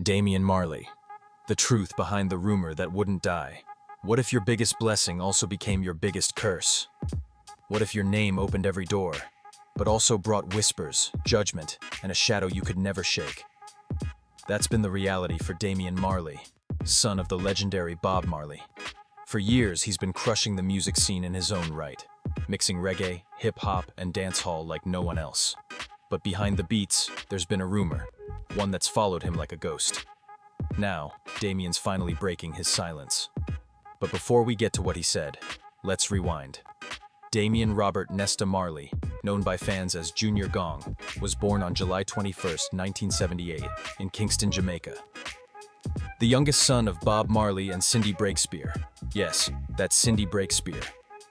Damian Marley. The truth behind the rumor that wouldn't die. What if your biggest blessing also became your biggest curse? What if your name opened every door, but also brought whispers, judgment, and a shadow you could never shake? That's been the reality for Damian Marley, son of the legendary Bob Marley. For years, he's been crushing the music scene in his own right, mixing reggae, hip-hop, and dancehall like no one else. But behind the beats, there's been a rumor, one that's followed him like a ghost. Now, Damian's finally breaking his silence. But before we get to what he said, let's rewind. Damian Robert Nesta Marley, known by fans as Junior Gong, was born on July 21, 1978, in Kingston, Jamaica. The youngest son of Bob Marley and Cindy Breakspear. Yes, that's Cindy Breakspear,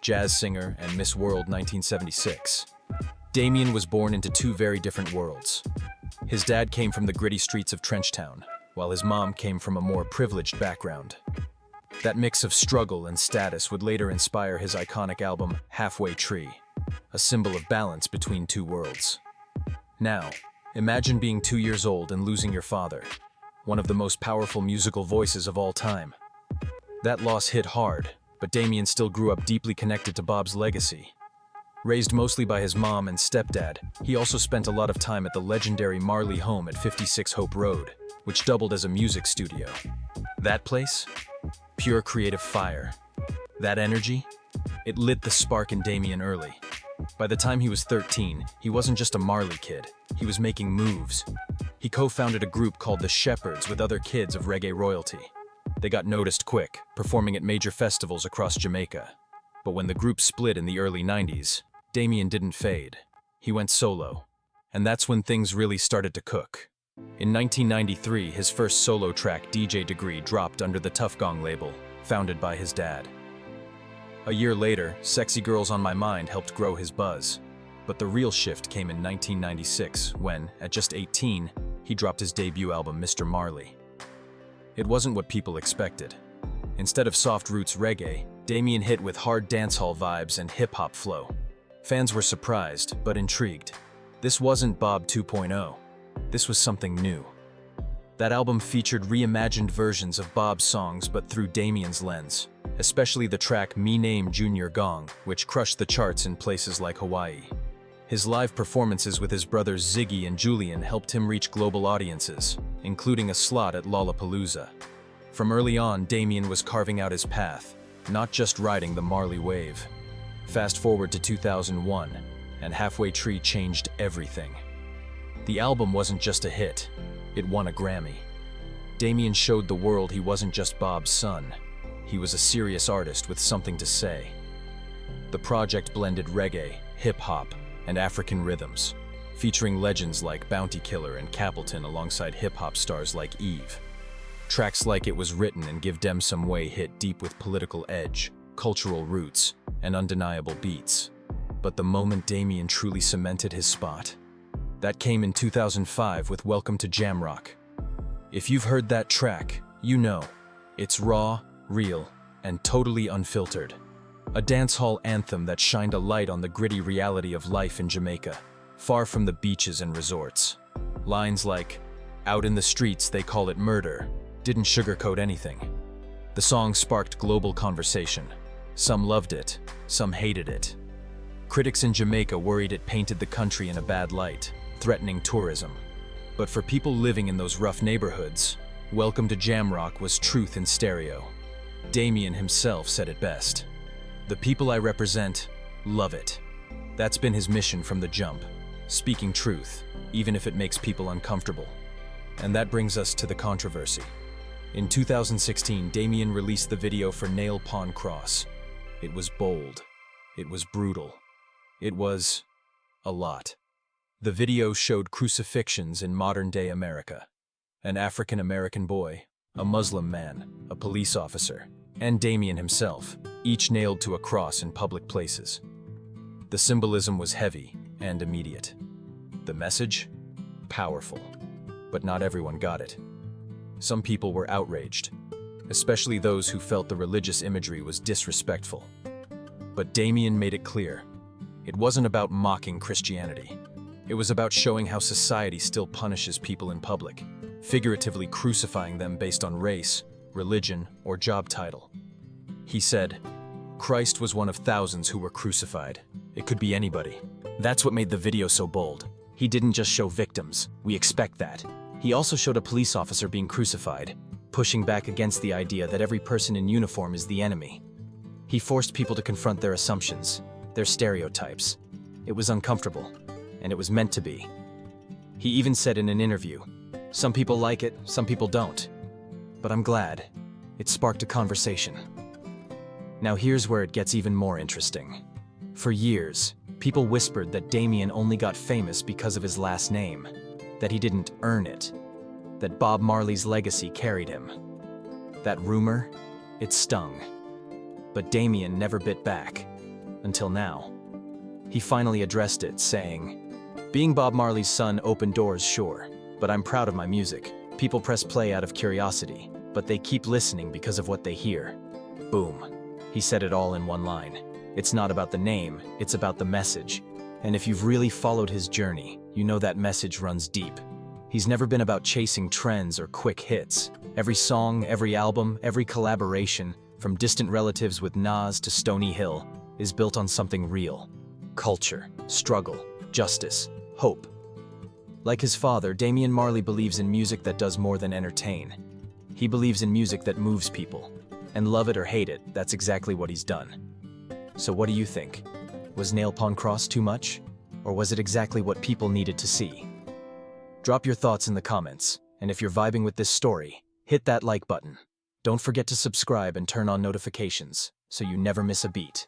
jazz singer and Miss World 1976. Damian was born into two very different worlds. His dad came from the gritty streets of Trenchtown, while his mom came from a more privileged background. That mix of struggle and status would later inspire his iconic album, Halfway Tree, a symbol of balance between two worlds. Now, imagine being 2 years old and losing your father, one of the most powerful musical voices of all time. That loss hit hard, but Damian still grew up deeply connected to Bob's legacy. Raised mostly by his mom and stepdad, he also spent a lot of time at the legendary Marley home at 56 Hope Road, which doubled as a music studio. That place? Pure creative fire. That energy? It lit the spark in Damian early. By the time he was 13, he wasn't just a Marley kid, he was making moves. He co-founded a group called the Shepherds with other kids of reggae royalty. They got noticed quick, performing at major festivals across Jamaica. But when the group split in the early 90s, Damian didn't fade. He went solo. And that's when things really started to cook. In 1993, his first solo track, DJ Degree, dropped under the Tough Gong label, founded by his dad. A year later, Sexy Girls on My Mind helped grow his buzz. But the real shift came in 1996, when, at just 18, he dropped his debut album, Mr. Marley. It wasn't what people expected. Instead of soft roots reggae, Damian hit with hard dancehall vibes and hip-hop flow. Fans were surprised, but intrigued. This wasn't Bob 2.0. This was something new. That album featured reimagined versions of Bob's songs but through Damian's lens, especially the track Me Name Junior Gong, which crushed the charts in places like Hawaii. His live performances with his brothers Ziggy and Julian helped him reach global audiences, including a slot at Lollapalooza. From early on, Damian was carving out his path, not just riding the Marley wave. Fast forward to 2001, and Halfway Tree changed everything. The album wasn't just a hit, it won a Grammy. Damian showed the world he wasn't just Bob's son, he was a serious artist with something to say. The project blended reggae, hip-hop, and African rhythms, featuring legends like Bounty Killer and Capleton alongside hip-hop stars like Eve. Tracks like It Was Written and Give Dem Some Way hit deep with political edge, cultural roots, and undeniable beats. But the moment Damian truly cemented his spot, that came in 2005 with Welcome to Jamrock. If you've heard that track, you know, it's raw, real, and totally unfiltered. A dancehall anthem that shined a light on the gritty reality of life in Jamaica, far from the beaches and resorts. Lines like, "Out in the streets they call it murder," didn't sugarcoat anything. The song sparked global conversation. Some loved it, some hated it. Critics in Jamaica worried it painted the country in a bad light, threatening tourism. But for people living in those rough neighborhoods, Welcome to Jamrock was truth in stereo. Damian himself said it best. "The people I represent love it." That's been his mission from the jump, speaking truth, even if it makes people uncomfortable. And that brings us to the controversy. In 2016, Damian released the video for Nail Pon Cross. It was bold. It was brutal. It was a lot. The video showed crucifixions in modern-day America. An African-American boy, a Muslim man, a police officer, and Damian himself, each nailed to a cross in public places. The symbolism was heavy and immediate. The message? Powerful. But not everyone got it. Some people were outraged, especially those who felt the religious imagery was disrespectful. But Damian made it clear, it wasn't about mocking Christianity. It was about showing how society still punishes people in public, figuratively crucifying them based on race, religion, or job title. He said, "Christ was one of thousands who were crucified. It could be anybody." That's what made the video so bold. He didn't just show victims, we expect that. He also showed a police officer being crucified, pushing back against the idea that every person in uniform is the enemy. He forced people to confront their assumptions, their stereotypes. It was uncomfortable, and it was meant to be. He even said in an interview, "Some people like it, some people don't. But I'm glad. It sparked a conversation." Now here's where it gets even more interesting. For years, people whispered that Damian only got famous because of his last name, that he didn't earn it, that Bob Marley's legacy carried him. That rumor, it stung. But Damian never bit back, until now. He finally addressed it, saying, "Being Bob Marley's son opened doors, sure, but I'm proud of my music. People press play out of curiosity, but they keep listening because of what they hear." Boom. He said it all in one line. It's not about the name, it's about the message. And if you've really followed his journey, you know that message runs deep. He's never been about chasing trends or quick hits. Every song, every album, every collaboration, from Distant Relatives with Nas to Stony Hill, is built on something real. Culture, struggle, justice, hope. Like his father, Damian Marley believes in music that does more than entertain. He believes in music that moves people. And love it or hate it, that's exactly what he's done. So what do you think? Was Pon Cross too much? Or was it exactly what people needed to see? Drop your thoughts in the comments, and if you're vibing with this story, hit that like button. Don't forget to subscribe and turn on notifications, so you never miss a beat.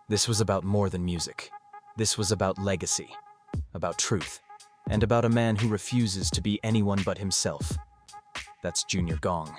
This was about more than music. This was about legacy, about truth, and about a man who refuses to be anyone but himself. That's Junior Gong.